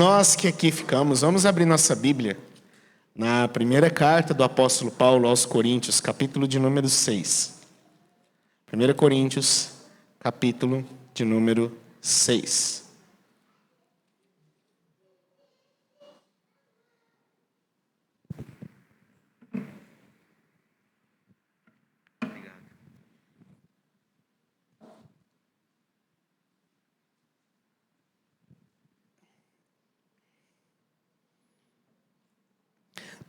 nós que aqui ficamos, vamos abrir nossa Bíblia na primeira carta do apóstolo Paulo aos Coríntios, capítulo de número 6. 1 Coríntios, capítulo de número 6.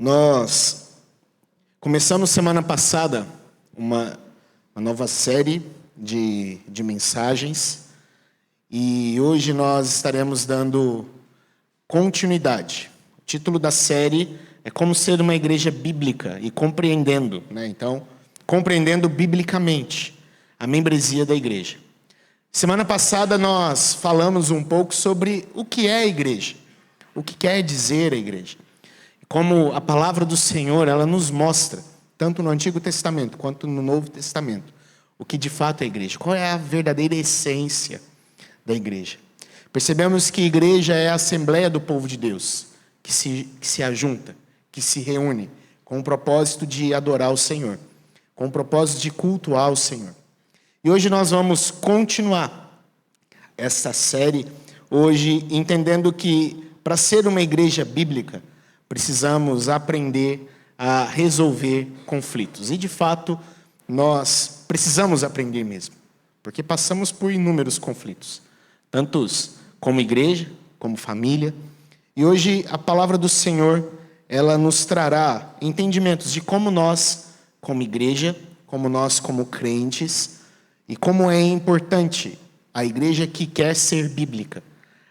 Nós começamos semana passada uma nova série de mensagens e hoje nós estaremos dando continuidade. O título da série é Como Ser uma Igreja Bíblica e Compreendendo, Então, compreendendo biblicamente a membresia da igreja. Semana passada nós falamos um pouco sobre o que é a igreja, o que quer dizer a igreja. Como a palavra do Senhor, ela nos mostra, tanto no Antigo Testamento quanto no Novo Testamento, o que de fato é a igreja. Qual é a verdadeira essência da igreja? Percebemos que a igreja é a assembleia do povo de Deus, que se ajunta, que se reúne, com o propósito de adorar o Senhor, com o propósito de cultuar o Senhor. E hoje nós vamos continuar essa série, hoje entendendo que para ser uma igreja bíblica, precisamos aprender a resolver conflitos. E, de fato, nós precisamos aprender mesmo. Porque passamos por inúmeros conflitos. Tantos como igreja, como família. E hoje a palavra do Senhor, ela nos trará entendimentos de como nós, como igreja, como nós, como crentes, e como é importante a igreja que quer ser bíblica.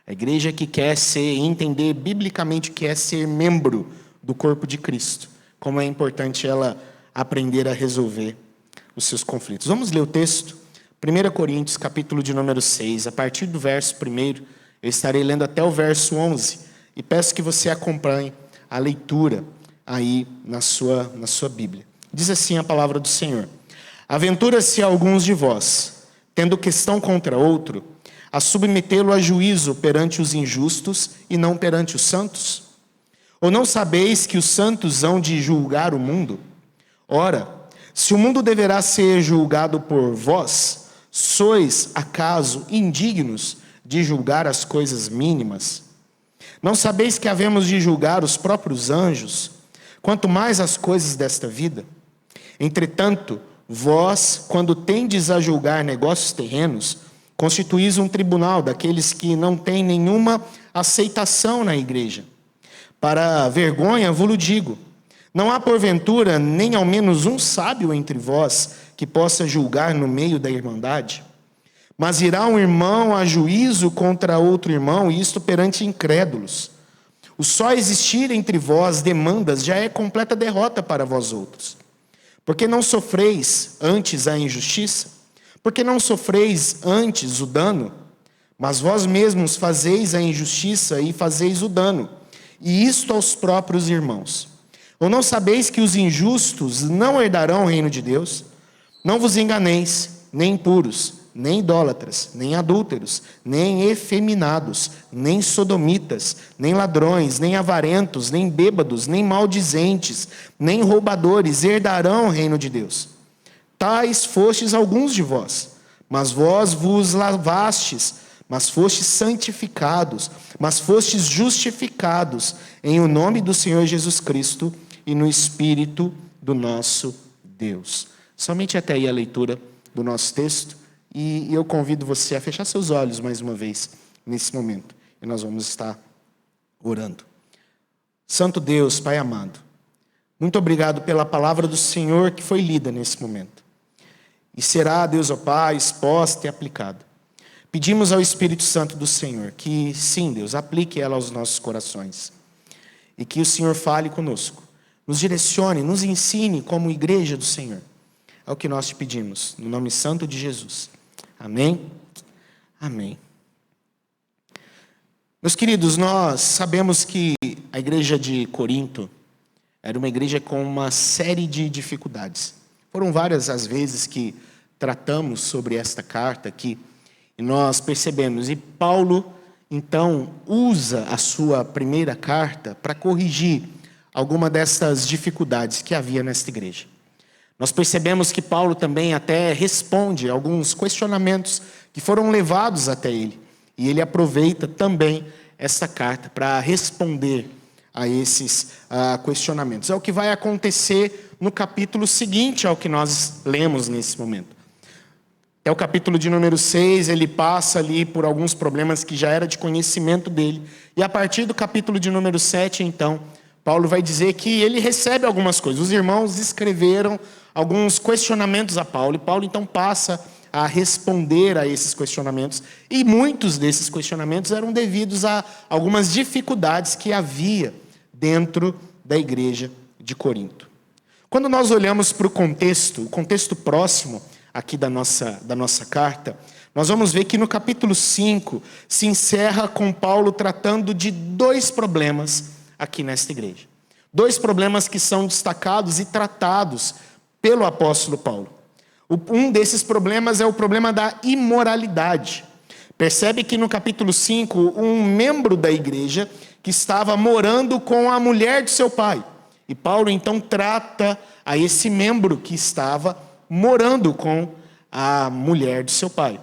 A igreja que quer entender biblicamente o que é ser membro do corpo de Cristo. Como é importante ela aprender a resolver os seus conflitos. Vamos ler o texto. 1 Coríntios, capítulo de número 6. A partir do verso 1, eu estarei lendo até o verso 11. E peço que você acompanhe a leitura aí na sua Bíblia. Diz assim a palavra do Senhor. Aventura-se alguns de vós, tendo questão contra outro, a submetê-lo a juízo perante os injustos e não perante os santos? Ou não sabeis que os santos hão de julgar o mundo? Ora, se o mundo deverá ser julgado por vós, sois, acaso, indignos de julgar as coisas mínimas? Não sabeis que havemos de julgar os próprios anjos, quanto mais as coisas desta vida? Entretanto, vós, quando tendes a julgar negócios terrenos, constituís um tribunal daqueles que não têm nenhuma aceitação na igreja. Para vergonha vos digo, não há porventura nem ao menos um sábio entre vós que possa julgar no meio da irmandade? Mas irá um irmão a juízo contra outro irmão, e isto perante incrédulos. O só existir entre vós demandas já é completa derrota para vós outros. Porque não sofreis antes a injustiça? Porque não sofreis antes o dano? Mas vós mesmos fazeis a injustiça e fazeis o dano, e isto aos próprios irmãos. Ou não sabeis que os injustos não herdarão o reino de Deus? Não vos enganeis, nem impuros, nem idólatras, nem adúlteros, nem efeminados, nem sodomitas, nem ladrões, nem avarentos, nem bêbados, nem maldizentes, nem roubadores herdarão o reino de Deus. Tais fostes alguns de vós, mas vós vos lavastes, mas fostes santificados, mas fostes justificados em o nome do Senhor Jesus Cristo e no Espírito do nosso Deus. Somente até aí a leitura do nosso texto, e eu convido você a fechar seus olhos mais uma vez nesse momento, e nós vamos estar orando. Santo Deus, Pai amado, muito obrigado pela palavra do Senhor que foi lida nesse momento. E será, Deus, ó Pai, exposta e aplicada. Pedimos ao Espírito Santo do Senhor que, sim, Deus, aplique ela aos nossos corações. E que o Senhor fale conosco, nos direcione, nos ensine como igreja do Senhor. É o que nós te pedimos, no nome santo de Jesus. Amém? Amém. Meus queridos, nós sabemos que a igreja de Corinto era uma igreja com uma série de dificuldades. Foram várias as vezes que tratamos sobre esta carta aqui, e nós percebemos, e Paulo, então usa a sua primeira carta para corrigir alguma dessas dificuldades que havia nesta igreja. Nós percebemos que Paulo também até responde alguns questionamentos que foram levados até ele. E ele aproveita também essa carta para responder a esses questionamentos. É o que vai acontecer no capítulo seguinte ao que nós lemos nesse momento. Até o capítulo de número 6, ele passa ali por alguns problemas que já era de conhecimento dele. E a partir do capítulo de número 7, então, Paulo vai dizer que ele recebe algumas coisas. Os irmãos escreveram alguns questionamentos a Paulo. E Paulo, então, passa a responder a esses questionamentos. E muitos desses questionamentos eram devidos a algumas dificuldades que havia dentro da igreja de Corinto. Quando nós olhamos para o contexto próximo aqui da nossa carta, nós vamos ver que no capítulo 5 se encerra com Paulo tratando de dois problemas aqui nesta igreja. Dois problemas que são destacados e tratados pelo apóstolo Paulo. Um desses problemas é o problema da imoralidade. Percebe que no capítulo 5, um membro da igreja que estava morando com a mulher de seu pai. E Paulo então trata a esse membro que estava morando com a mulher de seu pai.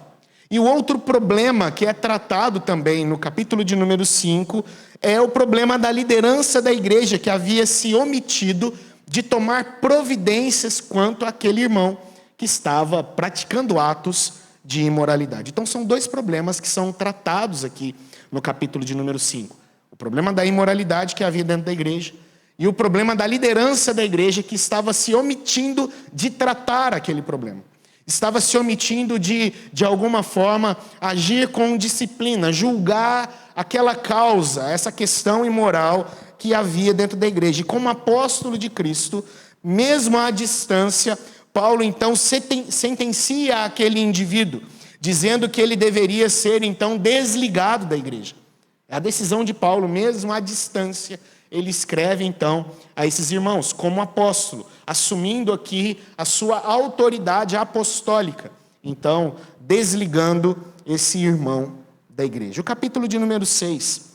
E o outro problema que é tratado também no capítulo de número 5 é o problema da liderança da igreja, que havia se omitido de tomar providências quanto àquele irmão que estava praticando atos de imoralidade. Então são dois problemas que são tratados aqui no capítulo de número 5. O problema da imoralidade que havia dentro da igreja e o problema da liderança da igreja que estava se omitindo de tratar aquele problema. Estava se omitindo de alguma forma, agir com disciplina, julgar aquela causa, essa questão imoral que havia dentro da igreja. E como apóstolo de Cristo, mesmo à distância, Paulo então sentencia aquele indivíduo, dizendo que ele deveria ser então desligado da igreja. É a decisão de Paulo, mesmo à distância. Ele escreve então a esses irmãos, como apóstolo, assumindo aqui a sua autoridade apostólica. Então, desligando esse irmão da igreja. O capítulo de número 6,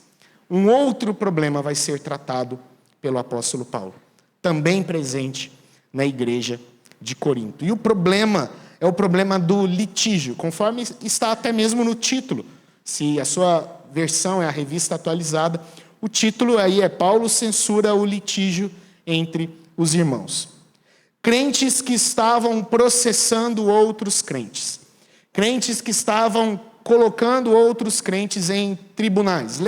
um outro problema vai ser tratado pelo apóstolo Paulo, também presente na igreja de Corinto. E o problema é o problema do litígio, conforme está até mesmo no título. Se a sua versão é a revista atualizada, o título aí é Paulo censura o litígio entre os irmãos. Crentes que estavam processando outros crentes. Crentes que estavam colocando outros crentes em tribunais,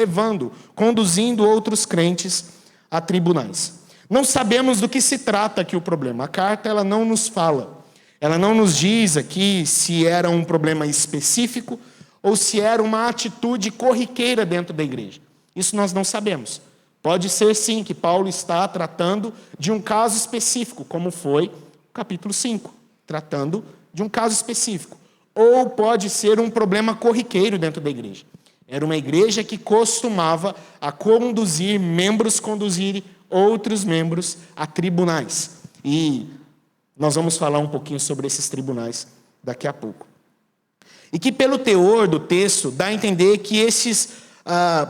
conduzindo outros crentes a tribunais. Não sabemos do que se trata aqui o problema. A carta ela não nos fala. Ela não nos diz aqui se era um problema específico ou se era uma atitude corriqueira dentro da igreja. Isso nós não sabemos. Pode ser sim que Paulo está tratando de um caso específico, como foi o capítulo 5, tratando de um caso específico. Ou pode ser um problema corriqueiro dentro da igreja. Era uma igreja que costumava conduzir outros membros a tribunais. E nós vamos falar um pouquinho sobre esses tribunais daqui a pouco. E que pelo teor do texto dá a entender que esses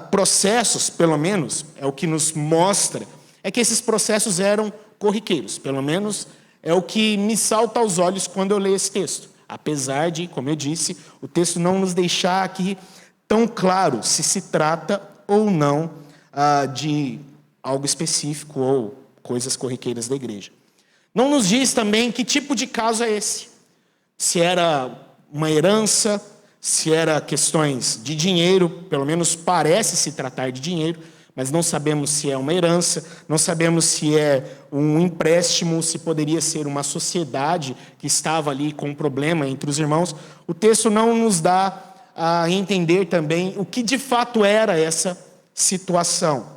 processos, pelo menos, é o que nos mostra, é que esses processos eram corriqueiros. Pelo menos é o que me salta aos olhos quando eu leio esse texto. Apesar de, como eu disse, o texto não nos deixar aqui tão claro se se trata ou não de algo específico ou coisas corriqueiras da igreja. Não nos diz também que tipo de caso é esse. Se era uma herança, se era questões de dinheiro, pelo menos parece se tratar de dinheiro, mas não sabemos se é uma herança, não sabemos se é um empréstimo, se poderia ser uma sociedade que estava ali com um problema entre os irmãos. O texto não nos dá a entender também o que de fato era essa situação.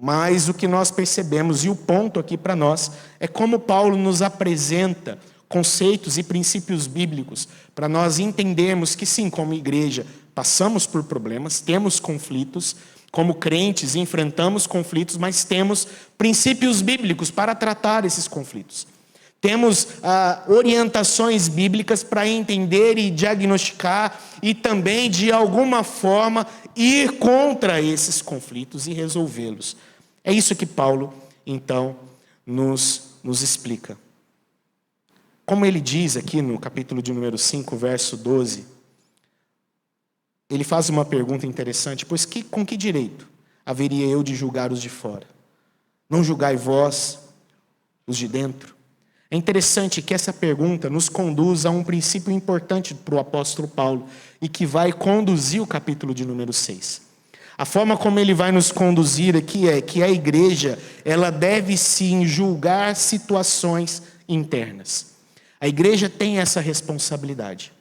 Mas o que nós percebemos, e o ponto aqui para nós, é como Paulo nos apresenta conceitos e princípios bíblicos para nós entendermos que sim, como igreja, passamos por problemas, temos conflitos, como crentes enfrentamos conflitos, mas temos princípios bíblicos para tratar esses conflitos. Temos orientações bíblicas para entender e diagnosticar e também, de alguma forma, ir contra esses conflitos e resolvê-los. É isso que Paulo, então, nos explica. Como ele diz aqui no capítulo de número 5, verso 12, ele faz uma pergunta interessante: pois com que direito haveria eu de julgar os de fora? Não julgai vós os de dentro? É interessante que essa pergunta nos conduz a um princípio importante para o apóstolo Paulo e que vai conduzir o capítulo de número 6. A forma como ele vai nos conduzir aqui é que a igreja, ela deve sim julgar situações internas. A igreja tem essa responsabilidade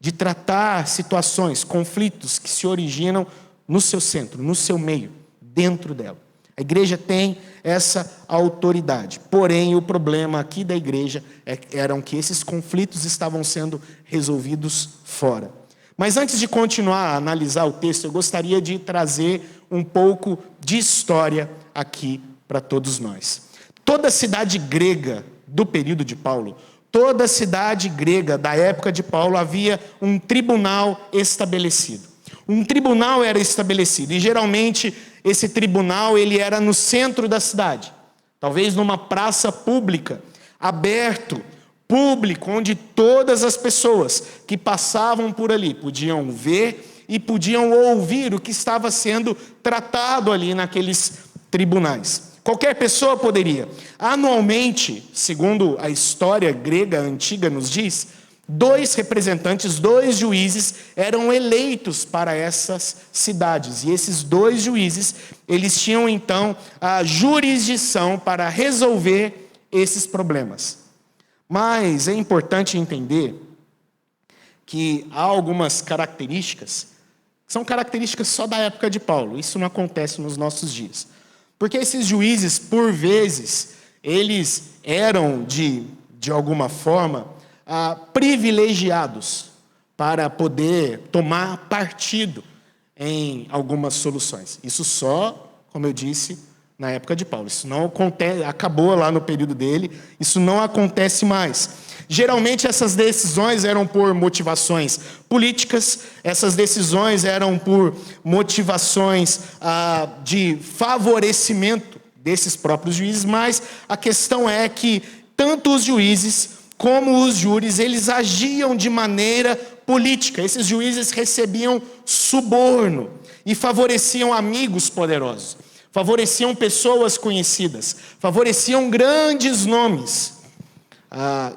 de tratar situações, conflitos que se originam no seu centro, no seu meio, dentro dela. A igreja tem essa autoridade. Porém, o problema aqui da igreja eram que esses conflitos estavam sendo resolvidos fora. Mas antes de continuar a analisar o texto, eu gostaria de trazer um pouco de história aqui para todos nós. Toda cidade grega do período de Paulo, toda cidade grega da época de Paulo, havia um tribunal estabelecido. Um tribunal era estabelecido e geralmente esse tribunal ele era no centro da cidade, talvez numa praça pública, aberto, público, onde todas as pessoas que passavam por ali podiam ver e podiam ouvir o que estava sendo tratado ali naqueles tribunais. Qualquer pessoa poderia. Anualmente, segundo a história grega antiga nos diz, 2 representantes, 2 juízes eram eleitos para essas cidades. E esses 2 juízes, eles tinham então a jurisdição para resolver esses problemas. Mas é importante entender que há algumas características, que são características só da época de Paulo. Isso não acontece nos nossos dias. Porque esses juízes, por vezes, eles eram de alguma forma, privilegiados para poder tomar partido em algumas soluções. Isso só, como eu disse, na época de Paulo. Isso não acontece, acabou lá no período dele, isso não acontece mais. Geralmente essas decisões eram por motivações políticas, essas decisões eram por motivações de favorecimento desses próprios juízes, mas a questão é que tanto os juízes como os júris, eles agiam de maneira política. Esses juízes recebiam suborno e favoreciam amigos poderosos, favoreciam pessoas conhecidas, favoreciam grandes nomes.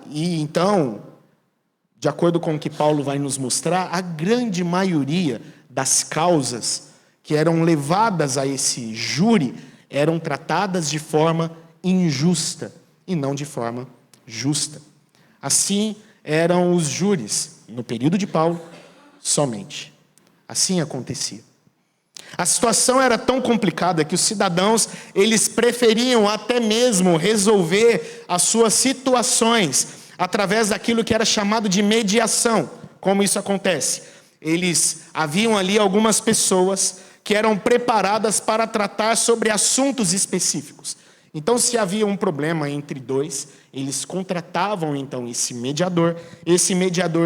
E então, de acordo com o que Paulo vai nos mostrar, a grande maioria das causas que eram levadas a esse júri eram tratadas de forma injusta e não de forma justa. Assim eram os júris, no período de Paulo, somente. Assim acontecia. A situação era tão complicada que os cidadãos, eles preferiam até mesmo resolver as suas situações através daquilo que era chamado de mediação. Como isso acontece? Haviam ali algumas pessoas que eram preparadas para tratar sobre assuntos específicos. Então, se havia um problema entre 2, eles contratavam então esse mediador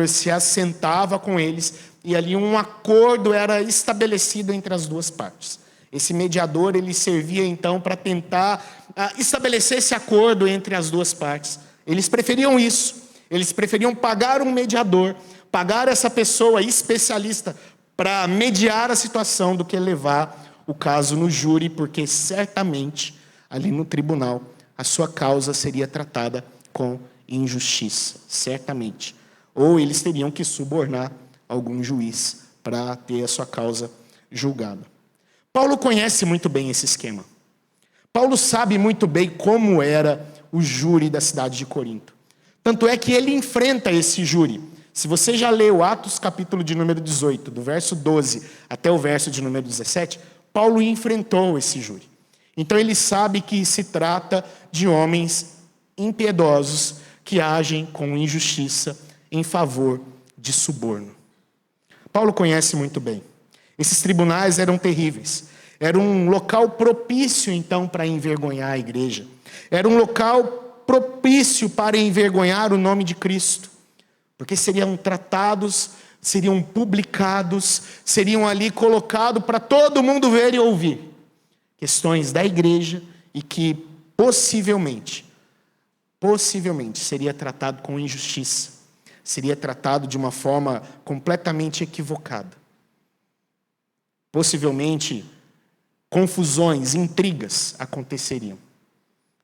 se assentava com eles e ali um acordo era estabelecido entre as 2 partes. Esse mediador, ele servia então para tentar estabelecer esse acordo entre as 2 partes. Eles preferiam isso, eles preferiam pagar um mediador, pagar essa pessoa especialista para mediar a situação do que levar o caso no júri, porque certamente ali no tribunal, a sua causa seria tratada com injustiça, certamente. Ou eles teriam que subornar algum juiz para ter a sua causa julgada. Paulo conhece muito bem esse esquema. Paulo sabe muito bem como era o júri da cidade de Corinto. Tanto é que ele enfrenta esse júri. Se você já leu Atos capítulo de número 18, do verso 12 até o verso de número 17, Paulo enfrentou esse júri. Então ele sabe que se trata de homens impiedosos que agem com injustiça em favor de suborno. Paulo conhece muito bem. Esses tribunais eram terríveis. Era um local propício, então, para envergonhar a igreja. Era um local propício para envergonhar o nome de Cristo, porque seriam tratados, seriam publicados, seriam ali colocados para todo mundo ver e ouvir. Questões da igreja e que possivelmente seria tratado com injustiça, seria tratado de uma forma completamente equivocada. Possivelmente, confusões, intrigas aconteceriam.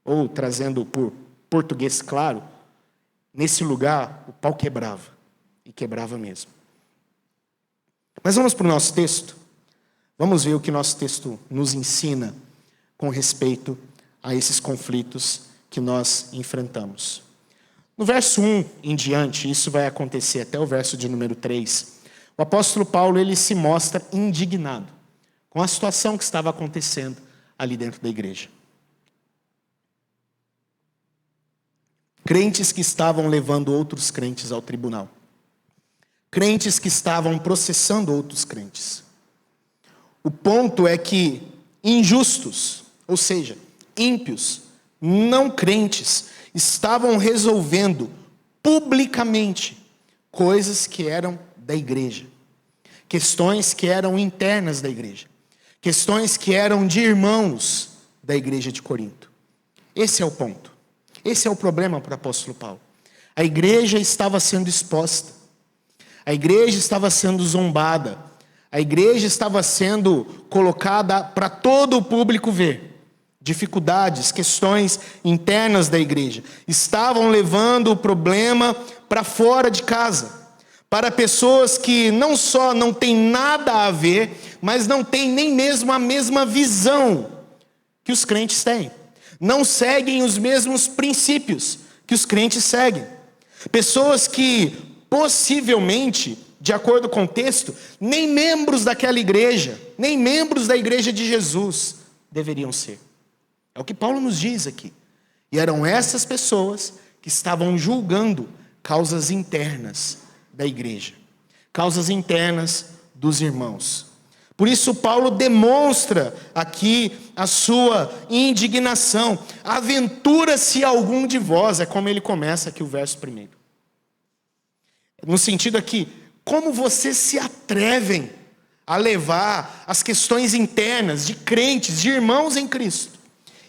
Ou, trazendo por português claro, nesse lugar o pau quebrava, e quebrava mesmo. Mas vamos para o nosso texto. Vamos ver o que nosso texto nos ensina com respeito a esses conflitos que nós enfrentamos. No verso 1 em diante, isso vai acontecer até o verso de número 3, o apóstolo Paulo ele se mostra indignado com a situação que estava acontecendo ali dentro da igreja. Crentes que estavam levando outros crentes ao tribunal. Crentes que estavam processando outros crentes. O ponto é que injustos, ou seja, ímpios, não crentes, estavam resolvendo publicamente coisas que eram da igreja. Questões que eram internas da igreja. Questões que eram de irmãos da igreja de Corinto. Esse é o ponto. Esse é o problema para o apóstolo Paulo. A igreja estava sendo exposta. A igreja estava sendo zombada. A igreja estava sendo colocada para todo o público ver. Dificuldades, questões internas da igreja estavam levando o problema para fora de casa. Para pessoas que não só não têm nada a ver, mas não têm nem mesmo a mesma visão que os crentes têm. Não seguem os mesmos princípios que os crentes seguem. Pessoas que possivelmente, de acordo com o texto, nem membros daquela igreja, nem membros da igreja de Jesus deveriam ser. É o que Paulo nos diz aqui. E eram essas pessoas que estavam julgando causas internas da igreja, causas internas dos irmãos. Por isso Paulo demonstra aqui a sua indignação. Aventura-se algum de vós, é como ele começa aqui o verso 1. No sentido aqui, como vocês se atrevem a levar as questões internas de crentes, de irmãos em Cristo,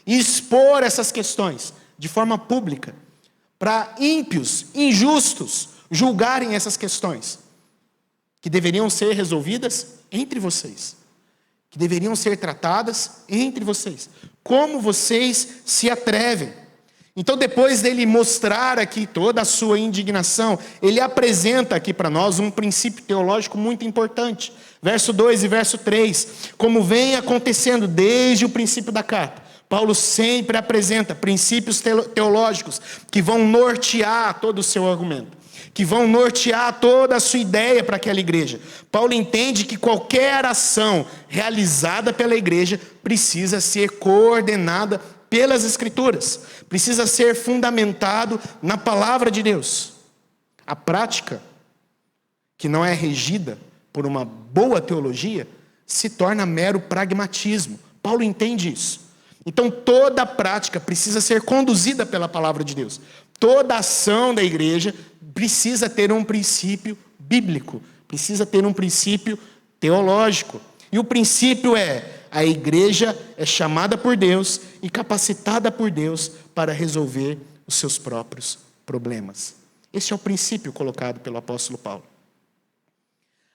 e expor essas questões de forma pública, para ímpios, injustos, julgarem essas questões, que deveriam ser resolvidas entre vocês, que deveriam ser tratadas entre vocês. Como vocês se atrevem? Então, depois dele mostrar aqui toda a sua indignação, ele apresenta aqui para nós um princípio teológico muito importante. Verso 2 e verso 3, como vem acontecendo desde o princípio da carta. Paulo sempre apresenta princípios teológicos que vão nortear todo o seu argumento, que vão nortear toda a sua ideia para aquela igreja. Paulo entende que qualquer ação realizada pela igreja precisa ser coordenada pelas Escrituras, precisa ser fundamentado na palavra de Deus. A prática, que não é regida por uma boa teologia, se torna mero pragmatismo. Paulo entende isso. Então toda a prática precisa ser conduzida pela palavra de Deus. Toda ação da igreja precisa ter um princípio bíblico, precisa ter um princípio teológico. E o princípio é: a igreja é chamada por Deus e capacitada por Deus para resolver os seus próprios problemas. Esse é o princípio colocado pelo apóstolo Paulo.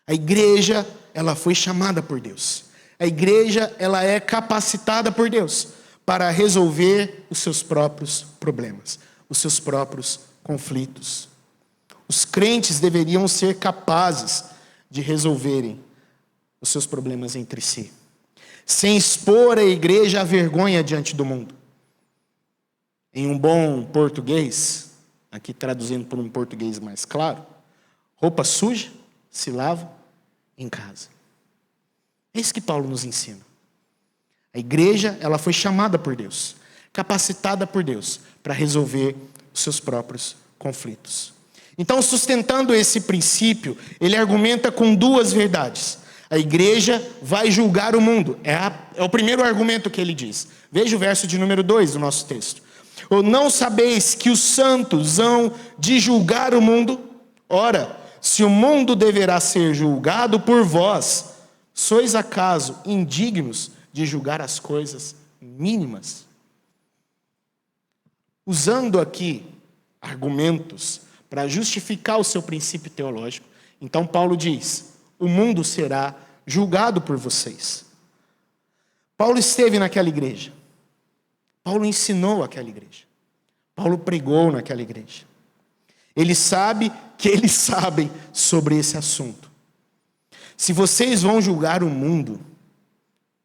A igreja, ela foi chamada por Deus. A igreja, ela é capacitada por Deus para resolver os seus próprios problemas, os seus próprios conflitos. Os crentes deveriam ser capazes de resolverem os seus problemas entre si, sem expor a igreja à vergonha diante do mundo. Em um bom português, aqui traduzindo por um português mais claro, roupa suja se lava em casa. É isso que Paulo nos ensina. A igreja, ela foi chamada por Deus, capacitada por Deus para resolver os seus próprios conflitos. Então, sustentando esse princípio, ele argumenta com duas verdades. A igreja vai julgar o mundo. É o primeiro argumento que ele diz. Veja o verso de número 2 do nosso texto. Ou não sabeis que os santos hão de julgar o mundo? Ora, se o mundo deverá ser julgado por vós, sois acaso indignos de julgar as coisas mínimas? Usando aqui argumentos para justificar o seu princípio teológico, então Paulo diz: o mundo será julgado por vocês. Paulo esteve naquela igreja. Paulo ensinou aquela igreja. Paulo pregou naquela igreja. Ele sabe que eles sabem sobre esse assunto. Se vocês vão julgar o mundo,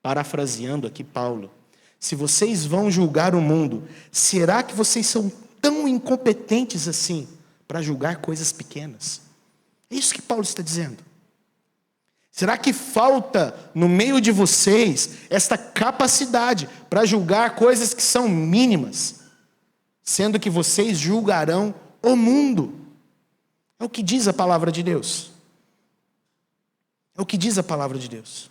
parafraseando aqui Paulo, se vocês vão julgar o mundo, será que vocês são tão incompetentes assim para julgar coisas pequenas? É isso que Paulo está dizendo. Será que falta no meio de vocês esta capacidade para julgar coisas que são mínimas, sendo que vocês julgarão o mundo? É o que diz a palavra de Deus. É o que diz a palavra de Deus.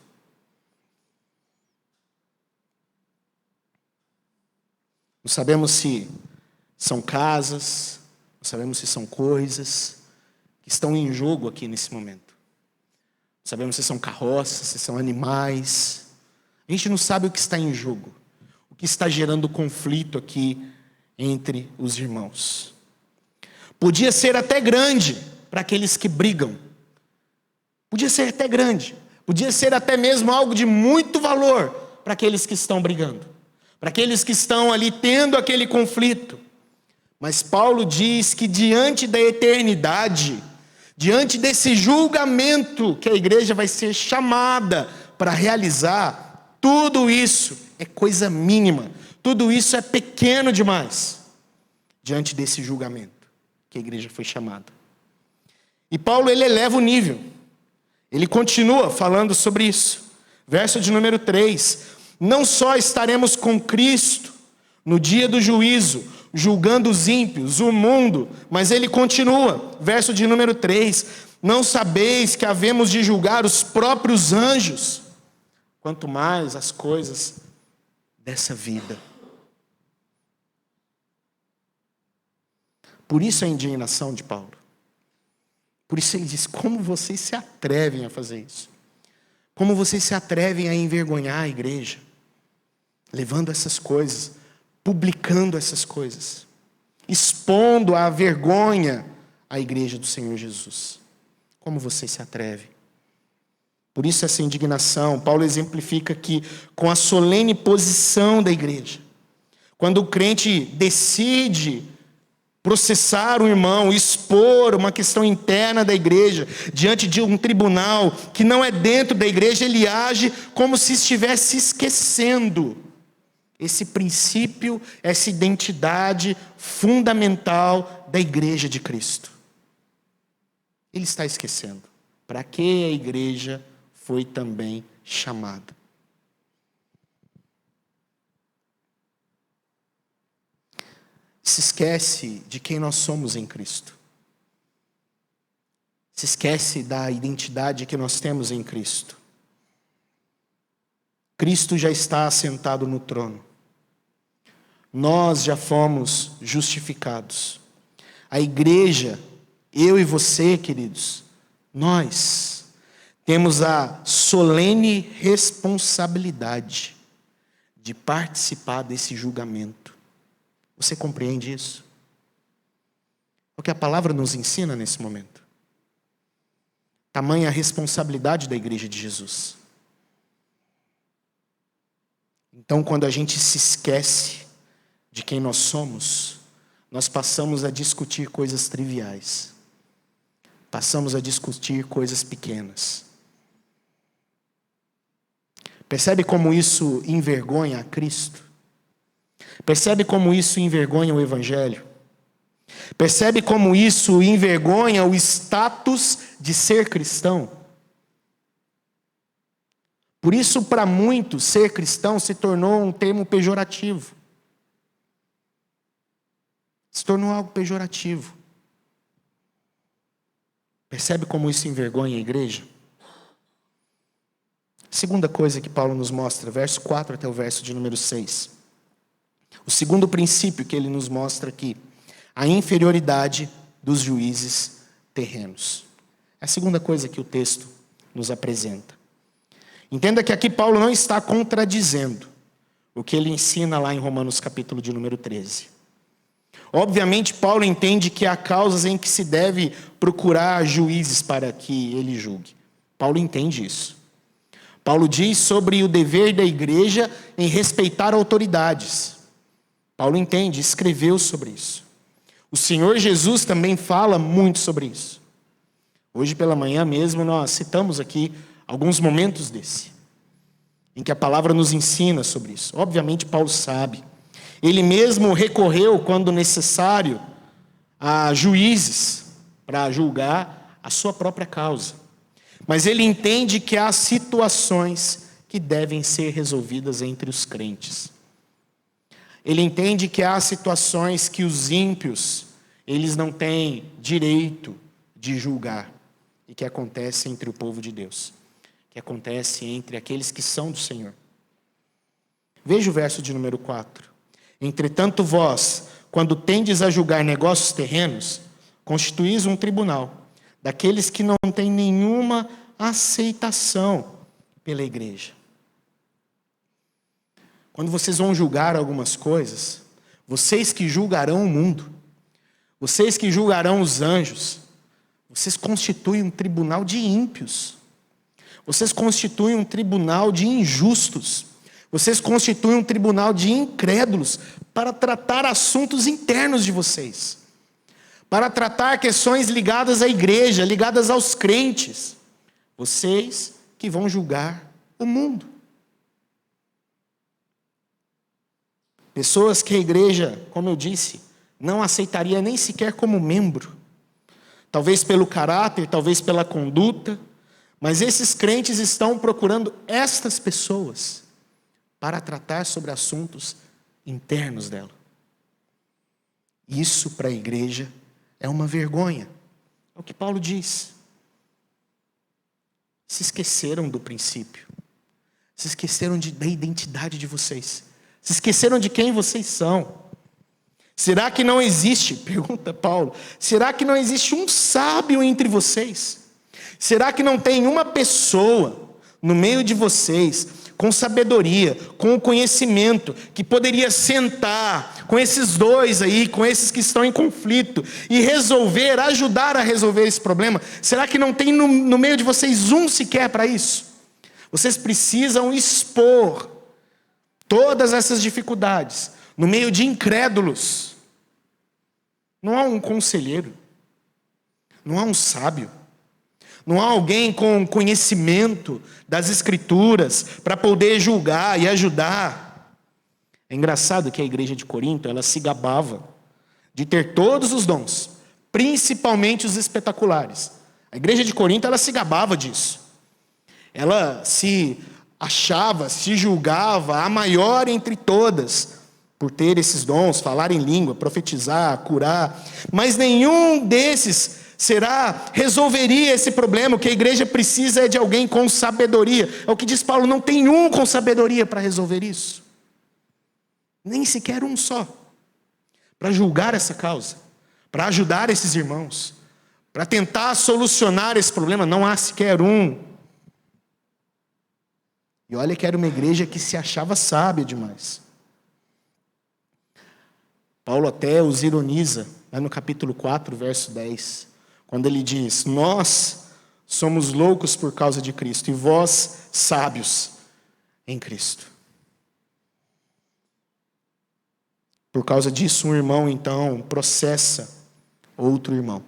Não sabemos se são casas, não sabemos se são coisas que estão em jogo aqui nesse momento. Não sabemos se são carroças, se são animais. A gente não sabe o que está em jogo, o que está gerando conflito aqui entre os irmãos. Podia ser até grande para aqueles que brigam. Podia ser até grande. Podia ser até mesmo algo de muito valor para aqueles que estão brigando, para aqueles que estão ali tendo aquele conflito. Mas Paulo diz que diante da eternidade, diante desse julgamento que a igreja vai ser chamada para realizar, tudo isso é coisa mínima, tudo isso é pequeno demais, diante desse julgamento que a igreja foi chamada. E Paulo, ele eleva o nível, ele continua falando sobre isso. Verso de número 3, não só estaremos com Cristo no dia do juízo, julgando os ímpios, o mundo, mas ele continua, verso de número 3, não sabeis que havemos de julgar os próprios anjos, quanto mais as coisas dessa vida. Por isso a indignação de Paulo. Por isso ele diz: como vocês se atrevem a fazer isso? Como vocês se atrevem a envergonhar a igreja? Levando essas coisas, publicando essas coisas, expondo à vergonha a igreja do Senhor Jesus. Como vocês se atrevem? Por isso essa indignação, Paulo exemplifica aqui com a solene posição da igreja. Quando o crente decide processar o irmão, expor uma questão interna da igreja, diante de um tribunal que não é dentro da igreja, ele age como se estivesse esquecendo esse princípio, essa identidade fundamental da igreja de Cristo. Ele está esquecendo. Para que a igreja foi também chamada? Se esquece de quem nós somos em Cristo. Se esquece da identidade que nós temos em Cristo. Cristo já está assentado no trono. Nós já fomos justificados. A igreja, eu e você, queridos, nós temos a solene responsabilidade de participar desse julgamento. Você compreende isso? O que a palavra nos ensina nesse momento. Tamanha a responsabilidade da igreja de Jesus. Então, quando a gente se esquece de quem nós somos, nós passamos a discutir coisas triviais. Passamos a discutir coisas pequenas. Percebe como isso envergonha a Cristo? Percebe como isso envergonha o Evangelho? Percebe como isso envergonha o status de ser cristão? Por isso, para muitos, ser cristão se tornou um termo pejorativo. Se tornou algo pejorativo. Percebe como isso envergonha a igreja? Segunda coisa que Paulo nos mostra, verso 4 até o verso de número 6. O segundo princípio que ele nos mostra aqui, a inferioridade dos juízes terrenos. É a segunda coisa que o texto nos apresenta. Entenda que aqui Paulo não está contradizendo o que ele ensina lá em Romanos capítulo de número 13. Obviamente, Paulo entende que há causas em que se deve procurar juízes para que ele julgue. Paulo entende isso. Paulo diz sobre o dever da igreja em respeitar autoridades. Paulo entende, escreveu sobre isso. O Senhor Jesus também fala muito sobre isso. Hoje pela manhã mesmo nós citamos aqui alguns momentos desse, em que a palavra nos ensina sobre isso. Obviamente Paulo sabe. Ele mesmo recorreu, quando necessário, a juízes para julgar a sua própria causa. Mas ele entende que há situações que devem ser resolvidas entre os crentes. Ele entende que há situações que os ímpios, eles não têm direito de julgar, e que acontece entre o povo de Deus, que acontece entre aqueles que são do Senhor. Veja o verso de número 4. Entretanto vós, quando tendes a julgar negócios terrenos, constituís um tribunal daqueles que não têm nenhuma aceitação pela igreja. Quando vocês vão julgar algumas coisas, vocês que julgarão o mundo, vocês que julgarão os anjos, vocês constituem um tribunal de ímpios. Vocês constituem um tribunal de injustos. Vocês constituem um tribunal de incrédulos para tratar assuntos internos de vocês. Para tratar questões ligadas à igreja, ligadas aos crentes. Vocês que vão julgar o mundo. Pessoas que a igreja, como eu disse, não aceitaria nem sequer como membro. Talvez pelo caráter, talvez pela conduta. Mas esses crentes estão procurando estas pessoas para tratar sobre assuntos internos dela. Isso para a igreja é uma vergonha. É o que Paulo diz. Se esqueceram do princípio. Se esqueceram da identidade de vocês. Se esqueceram de quem vocês são. Será que não existe, pergunta Paulo, será que não existe um sábio entre vocês? Será que não tem uma pessoa no meio de vocês, com sabedoria, com conhecimento, que poderia sentar com esses dois aí, com esses que estão em conflito, e resolver, ajudar a resolver esse problema? Será que não tem no meio de vocês um sequer para isso? Vocês precisam expor todas essas dificuldades no meio de incrédulos. Não há um conselheiro, não há um sábio, não há alguém com conhecimento das escrituras para poder julgar e ajudar. É engraçado que a igreja de Corinto, ela se gabava de ter todos os dons, principalmente os espetaculares. A igreja de Corinto, ela se gabava disso. Ela se achava, se julgava a maior entre todas, por ter esses dons, falar em língua, profetizar, curar. Mas nenhum desses resolveria esse problema. O que a igreja precisa é de alguém com sabedoria. É o que diz Paulo, não tem um com sabedoria para resolver isso. Nem sequer um só. Para julgar essa causa, para ajudar esses irmãos, para tentar solucionar esse problema, não há sequer um. E olha que era uma igreja que se achava sábia demais. Paulo até os ironiza, lá no capítulo 4, verso 10, quando ele diz: nós somos loucos por causa de Cristo, e vós sábios em Cristo. Por causa disso, um irmão, então, processa outro irmão.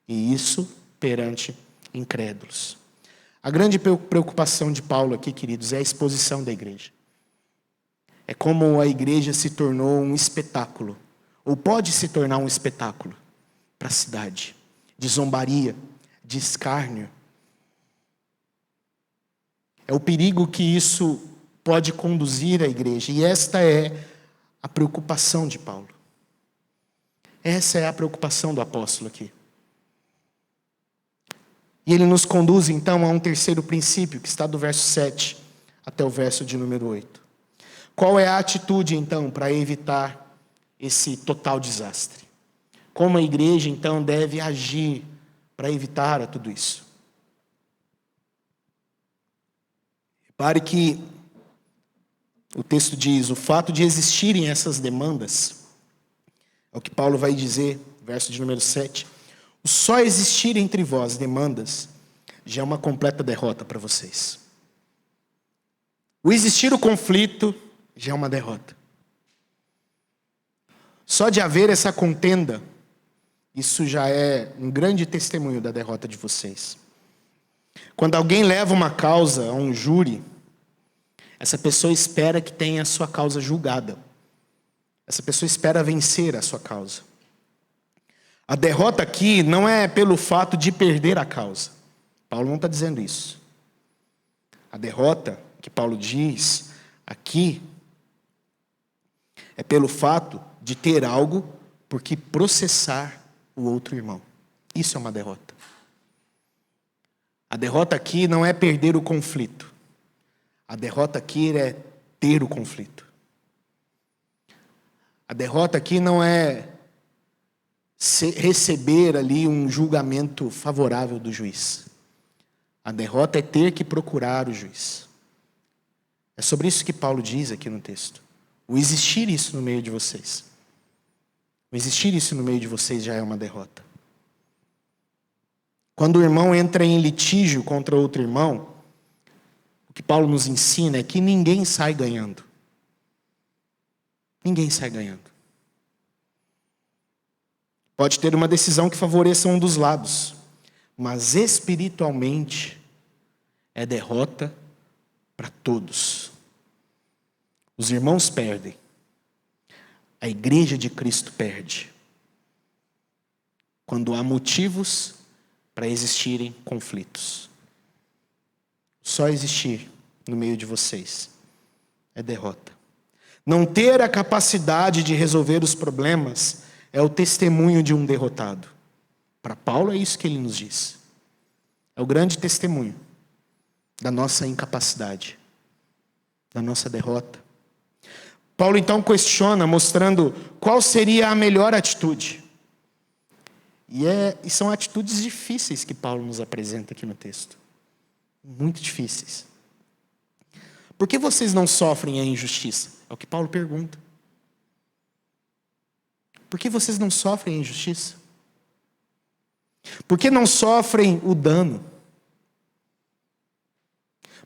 E isso perante incrédulos. A grande preocupação de Paulo aqui, queridos, é a exposição da igreja. É como a igreja se tornou um espetáculo, ou pode se tornar um espetáculo para a cidade, de zombaria, de escárnio. É o perigo que isso pode conduzir a igreja, e esta é a preocupação de Paulo. Essa é a preocupação do apóstolo aqui. E ele nos conduz então a um terceiro princípio, que está do verso 7 até o verso de número 8. Qual é a atitude, então, para evitar esse total desastre? Como a igreja, então, deve agir para evitar tudo isso? Repare que o texto diz: o fato de existirem essas demandas, é o que Paulo vai dizer, verso de número 7. O só existir entre vós demandas já é uma completa derrota para vocês. O existir o conflito já é uma derrota. Só de haver essa contenda, isso já é um grande testemunho da derrota de vocês. Quando alguém leva uma causa a um júri, essa pessoa espera que tenha a sua causa julgada. Essa pessoa espera vencer a sua causa. A derrota aqui não é pelo fato de perder a causa. Paulo não está dizendo isso. A derrota que Paulo diz aqui é pelo fato de ter algo por que processar o outro irmão. Isso é uma derrota. A derrota aqui não é perder o conflito. A derrota aqui é ter o conflito. A derrota aqui não é receber ali um julgamento favorável do juiz. A derrota é ter que procurar o juiz. É sobre isso que Paulo diz aqui no texto. O existir isso no meio de vocês. O existir isso no meio de vocês já é uma derrota. Quando o irmão entra em litígio contra outro irmão, o que Paulo nos ensina é que ninguém sai ganhando. Ninguém sai ganhando. Pode ter uma decisão que favoreça um dos lados, mas espiritualmente é derrota para todos. Os irmãos perdem. A igreja de Cristo perde. Quando há motivos para existirem conflitos. Só existir no meio de vocês é derrota. Não ter a capacidade de resolver os problemas é o testemunho de um derrotado. Para Paulo é isso que ele nos diz. É o grande testemunho da nossa incapacidade, da nossa derrota. Paulo então questiona, mostrando qual seria a melhor atitude. E são atitudes difíceis que Paulo nos apresenta aqui no texto. Muito difíceis. Por que vocês não sofrem a injustiça? É o que Paulo pergunta. Por que vocês não sofrem a injustiça? Por que não sofrem o dano?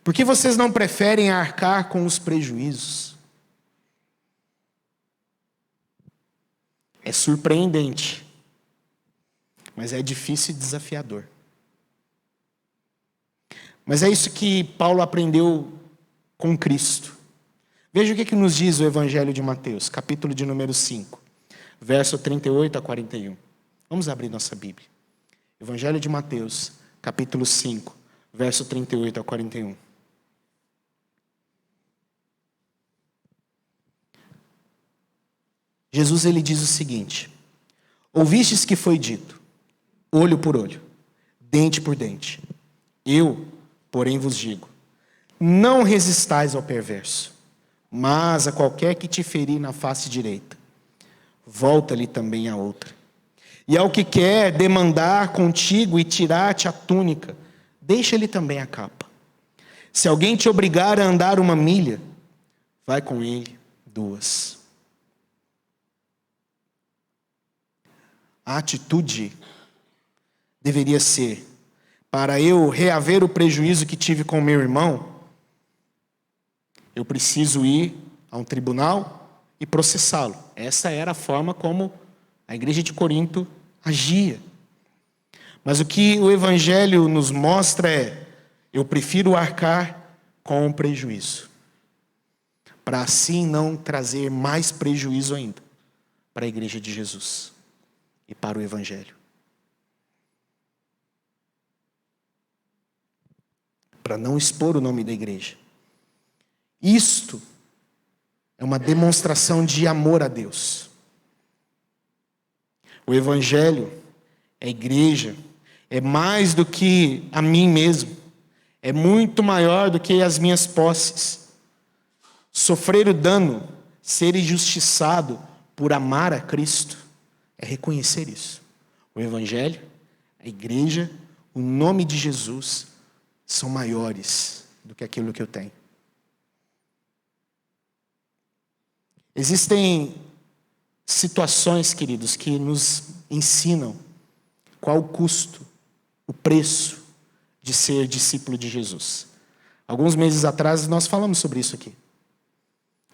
Por que vocês não preferem arcar com os prejuízos? É surpreendente, mas é difícil e desafiador. Mas é isso que Paulo aprendeu com Cristo. Veja o que nos diz o Evangelho de Mateus, capítulo de número 5, verso 38 a 41. Vamos abrir nossa Bíblia. Evangelho de Mateus, capítulo 5, verso 38 a 41. Jesus ele diz o seguinte: ouvistes que foi dito, olho por olho, dente por dente. Eu, porém, vos digo, não resistais ao perverso, mas a qualquer que te ferir na face direita, volta-lhe também a outra. E ao que quer demandar contigo e tirar-te a túnica, deixa-lhe também a capa. Se alguém te obrigar a andar 1 milha, vai com ele 2. A atitude deveria ser: para eu reaver o prejuízo que tive com meu irmão, eu preciso ir a um tribunal e processá-lo. Essa era a forma como a igreja de Corinto agia. Mas o que o Evangelho nos mostra é: eu prefiro arcar com o prejuízo, para assim não trazer mais prejuízo ainda para a igreja de Jesus e para o Evangelho. Para não expor o nome da igreja. Isto é uma demonstração de amor a Deus. O Evangelho, a igreja, é mais do que a mim mesmo. É muito maior do que as minhas posses. Sofrer o dano, ser injustiçado por amar a Cristo, é reconhecer isso. O Evangelho, a igreja, o nome de Jesus são maiores do que aquilo que eu tenho. Existem situações, queridos, que nos ensinam qual o custo, o preço de ser discípulo de Jesus. Alguns meses atrás nós falamos sobre isso aqui.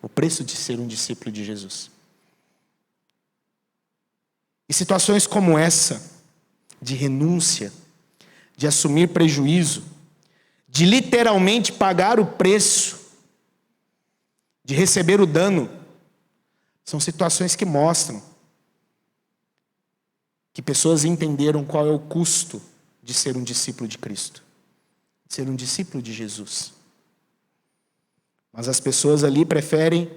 O preço de ser um discípulo de Jesus. E situações como essa, de renúncia, de assumir prejuízo, de literalmente pagar o preço, de receber o dano, são situações que mostram que pessoas entenderam qual é o custo de ser um discípulo de Cristo, de ser um discípulo de Jesus. Mas as pessoas ali preferem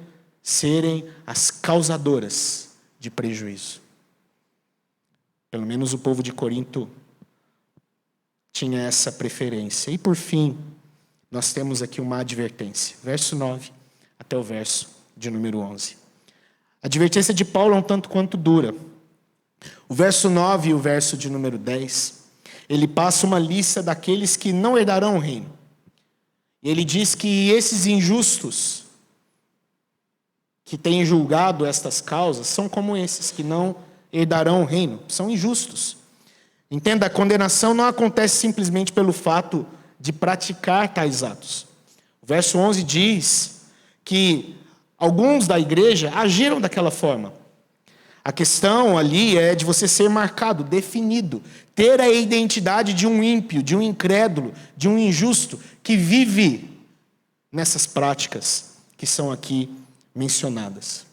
serem as causadoras de prejuízo. Pelo menos o povo de Corinto tinha essa preferência. E por fim, nós temos aqui uma advertência. Verso 9 até o verso de número 11. A advertência de Paulo é um tanto quanto dura. O verso 9 e o verso de número 10, ele passa uma lista daqueles que não herdarão o reino. Ele diz que esses injustos que têm julgado estas causas são como esses que não herdarão o reino, são injustos. Entenda, a condenação não acontece simplesmente pelo fato de praticar tais atos. O verso 11 diz que alguns da igreja agiram daquela forma. A questão ali é de você ser marcado, definido, ter a identidade de um ímpio, de um incrédulo, de um injusto, que vive nessas práticas que são aqui mencionadas.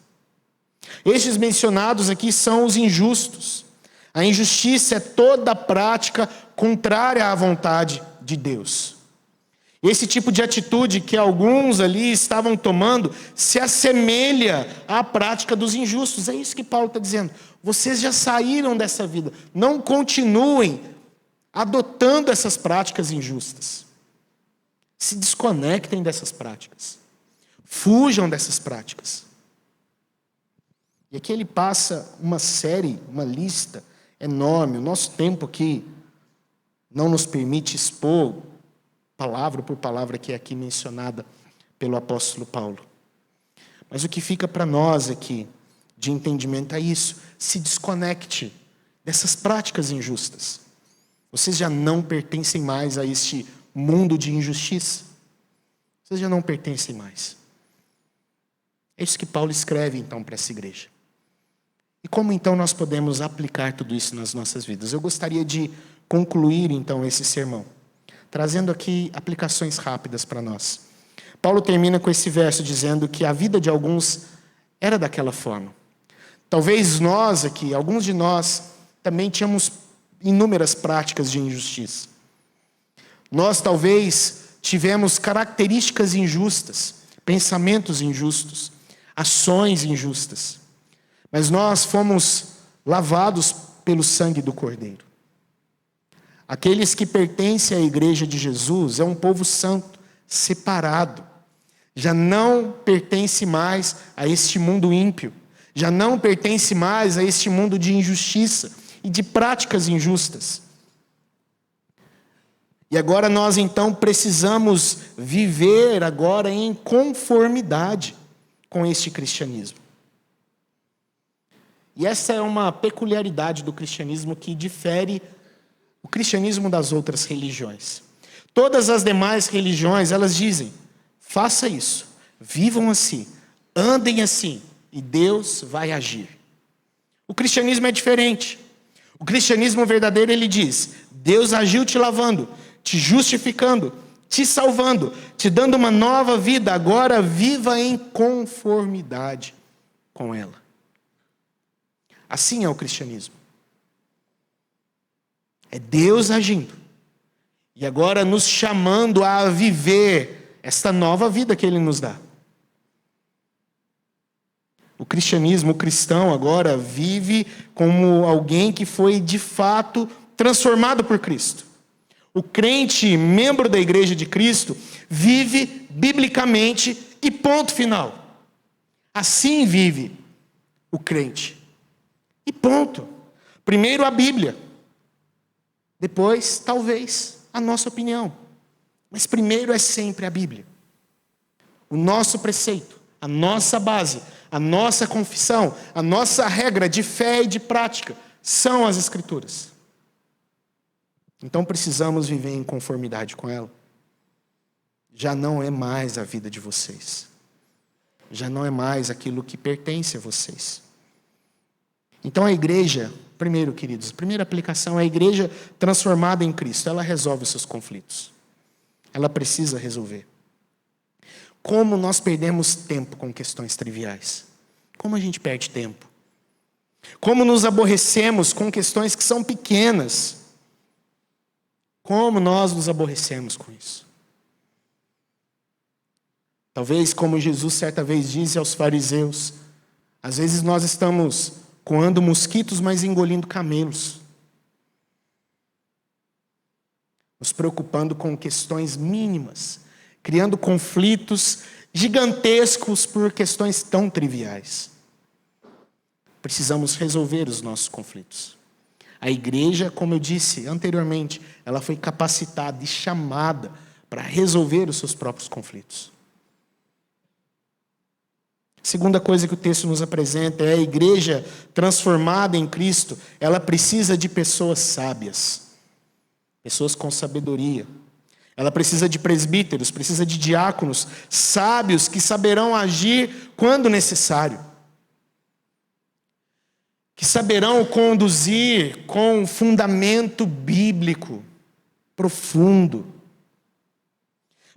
Estes mencionados aqui são os injustos. A injustiça é toda prática contrária à vontade de Deus. Esse tipo de atitude que alguns ali estavam tomando se assemelha à prática dos injustos. É isso que Paulo está dizendo. Vocês já saíram dessa vida. Não continuem adotando essas práticas injustas. Se desconectem dessas práticas. Fujam dessas práticas. E aqui ele passa uma série, uma lista enorme. O nosso tempo aqui não nos permite expor palavra por palavra que é aqui mencionada pelo apóstolo Paulo. Mas o que fica para nós aqui de entendimento é isso. Se desconecte dessas práticas injustas. Vocês já não pertencem mais a este mundo de injustiça. Vocês já não pertencem mais. É isso que Paulo escreve então para essa igreja. E como então nós podemos aplicar tudo isso nas nossas vidas? Eu gostaria de concluir então esse sermão, trazendo aqui aplicações rápidas para nós. Paulo termina com esse verso dizendo que a vida de alguns era daquela forma. Talvez nós aqui, alguns de nós, também tínhamos inúmeras práticas de injustiça. Nós talvez tivemos características injustas, pensamentos injustos, ações injustas. Mas nós fomos lavados pelo sangue do Cordeiro. Aqueles que pertencem à igreja de Jesus é um povo santo, separado. Já não pertence mais a este mundo ímpio. Já não pertence mais a este mundo de injustiça e de práticas injustas. E agora nós então precisamos viver agora em conformidade com este cristianismo. E essa é uma peculiaridade do cristianismo que difere o cristianismo das outras religiões. Todas as demais religiões, elas dizem, faça isso, vivam assim, andem assim, e Deus vai agir. O cristianismo é diferente. O cristianismo verdadeiro, ele diz, Deus agiu te lavando, te justificando, te salvando, te dando uma nova vida, agora viva em conformidade com ela. Assim é o cristianismo. É Deus agindo. E agora nos chamando a viver esta nova vida que Ele nos dá. O cristianismo, o cristão agora vive como alguém que foi de fato transformado por Cristo. O crente, membro da igreja de Cristo, vive biblicamente E ponto final. Assim vive o crente. E ponto. Primeiro a Bíblia. Depois, talvez, a nossa opinião. Mas primeiro é sempre a Bíblia. O nosso preceito, a nossa base, a nossa confissão, a nossa regra de fé e de prática são as Escrituras. Então precisamos viver em conformidade com ela. Já não é mais a vida de vocês. Já não é mais aquilo que pertence a vocês. Então a igreja, primeiro, queridos, a primeira aplicação é a igreja transformada em Cristo. Ela resolve os seus conflitos. Ela precisa resolver. Como nós perdemos tempo com questões triviais? Como a gente perde tempo? Como nos aborrecemos com questões que são pequenas? Como nós nos aborrecemos com isso? Talvez, como Jesus certa vez disse aos fariseus, às vezes nós estamos coando mosquitos, mas engolindo camelos. Nos preocupando com questões mínimas, criando conflitos gigantescos por questões tão triviais. Precisamos resolver os nossos conflitos. A igreja, como eu disse anteriormente, ela foi capacitada e chamada para resolver os seus próprios conflitos. Segunda coisa que o texto nos apresenta é a igreja transformada em Cristo. Ela precisa de pessoas sábias, pessoas com sabedoria. Ela precisa de presbíteros, precisa de diáconos sábios que saberão agir quando necessário, que saberão conduzir com fundamento bíblico profundo.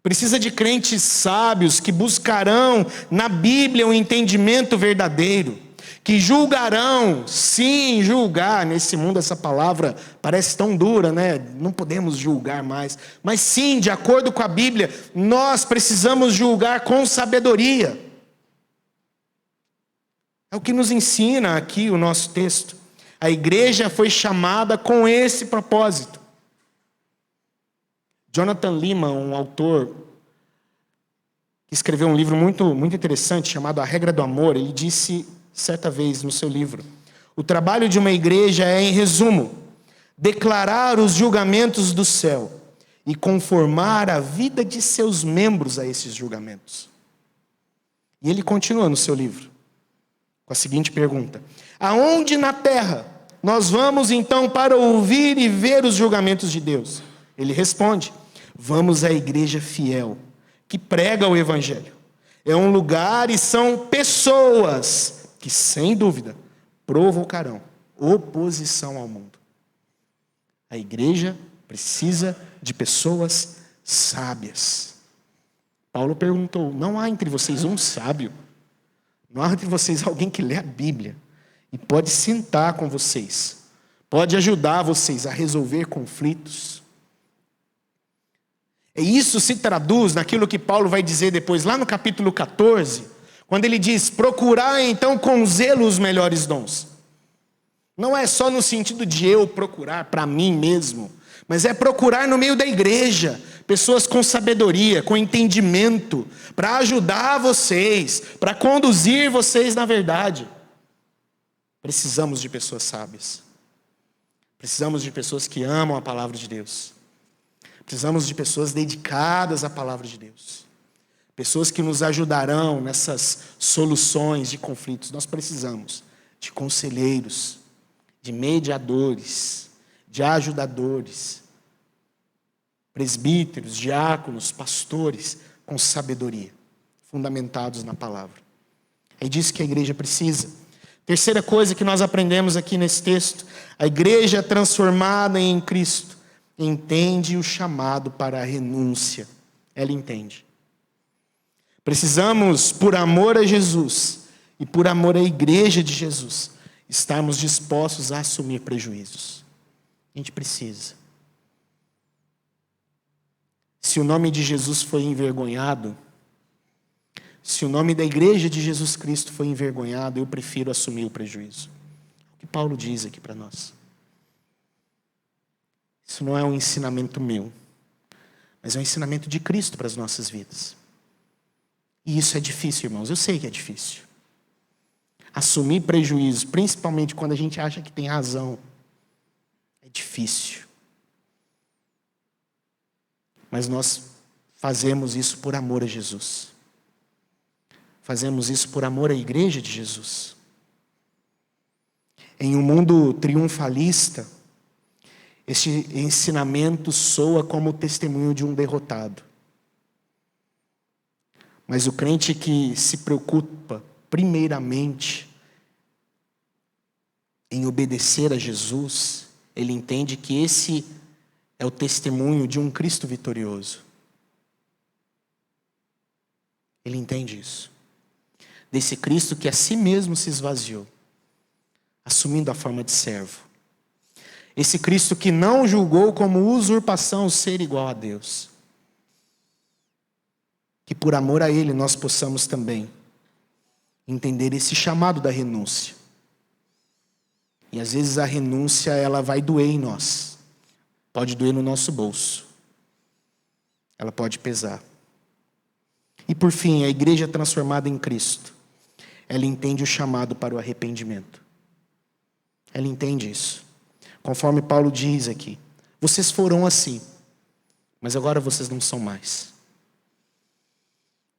Precisa de crentes sábios que buscarão na Bíblia um entendimento verdadeiro, que julgarão, sim, julgar. Nesse mundo essa palavra parece tão dura, né? Não podemos julgar mais. Mas sim, de acordo com a Bíblia, nós precisamos julgar com sabedoria. É o que nos ensina aqui o nosso texto. A igreja foi chamada com esse propósito. Jonathan Leeman, um autor que escreveu um livro muito interessante chamado A Regra do Amor, ele disse certa vez no seu livro: o trabalho de uma igreja é, em resumo, declarar os julgamentos do céu e conformar a vida de seus membros a esses julgamentos. E ele continua no seu livro com a seguinte pergunta: aonde na terra nós vamos então para ouvir e ver os julgamentos de Deus? Ele responde: vamos à igreja fiel, que prega o evangelho. É um lugar e são pessoas que, sem dúvida, provocarão oposição ao mundo. A igreja precisa de pessoas sábias. Paulo perguntou: não há entre vocês um sábio? Não há entre vocês alguém que lê a Bíblia e pode sentar com vocês, pode ajudar vocês a resolver conflitos? E isso se traduz naquilo que Paulo vai dizer depois, lá no capítulo 14, quando ele diz: procurar então com zelo os melhores dons. Não é só no sentido de eu procurar para mim mesmo, mas é procurar no meio da igreja, pessoas com sabedoria, com entendimento, para ajudar vocês, para conduzir vocês na verdade. Precisamos de pessoas sábias. Precisamos de pessoas que amam a palavra de Deus. Precisamos de pessoas dedicadas à palavra de Deus. Pessoas que nos ajudarão nessas soluções de conflitos. Nós precisamos de conselheiros, de mediadores, de ajudadores, presbíteros, diáconos, pastores com sabedoria, fundamentados na palavra. É disso que a igreja precisa. Terceira coisa que nós aprendemos aqui nesse texto: a igreja transformada em Cristo entende o chamado para a renúncia. Ela entende. Precisamos, por amor a Jesus e por amor à igreja de Jesus, estarmos dispostos a assumir prejuízos. A gente precisa. Se o nome de Jesus foi envergonhado, se o nome da igreja de Jesus Cristo foi envergonhado, eu prefiro assumir o prejuízo. O que Paulo diz aqui para nós. Isso não é um ensinamento meu, mas é um ensinamento de Cristo para as nossas vidas. E isso é difícil, irmãos, eu sei que é difícil. Assumir prejuízos, principalmente quando a gente acha que tem razão, é difícil. Mas nós fazemos isso por amor a Jesus. Fazemos isso por amor à igreja de Jesus. Em um mundo triunfalista, este ensinamento soa como o testemunho de um derrotado. Mas o crente que se preocupa primeiramente em obedecer a Jesus, ele entende que esse é o testemunho de um Cristo vitorioso. Ele entende isso. Desse Cristo que a si mesmo se esvaziou, assumindo a forma de servo. Esse Cristo que não julgou como usurpação ser igual a Deus. Que por amor a Ele nós possamos também entender esse chamado da renúncia. E às vezes a renúncia ela vai doer em nós. Pode doer no nosso bolso. Ela pode pesar. E por fim, a igreja transformada em Cristo, ela entende o chamado para o arrependimento. Ela entende isso. Conforme Paulo diz aqui, vocês foram assim, mas agora vocês não são mais.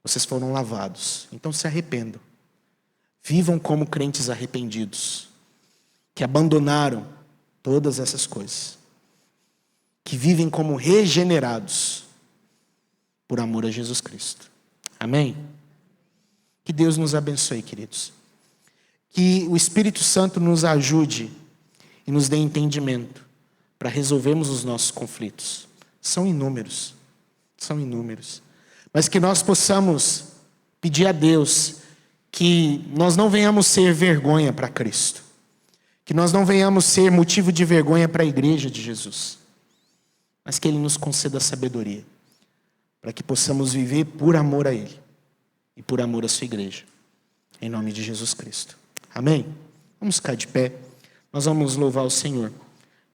Vocês foram lavados, então se arrependam. Vivam como crentes arrependidos, que abandonaram todas essas coisas, que vivem como regenerados por amor a Jesus Cristo. Amém? Que Deus nos abençoe, queridos. Que o Espírito Santo nos ajude e nos dê entendimento para resolvermos os nossos conflitos. São inúmeros. Mas que nós possamos pedir a Deus que nós não venhamos ser vergonha para Cristo. Que nós não venhamos ser motivo de vergonha para a igreja de Jesus. Mas que Ele nos conceda sabedoria, para que possamos viver por amor a Ele e por amor à sua igreja. Em nome de Jesus Cristo. Amém? Vamos ficar de pé. Nós vamos louvar o Senhor.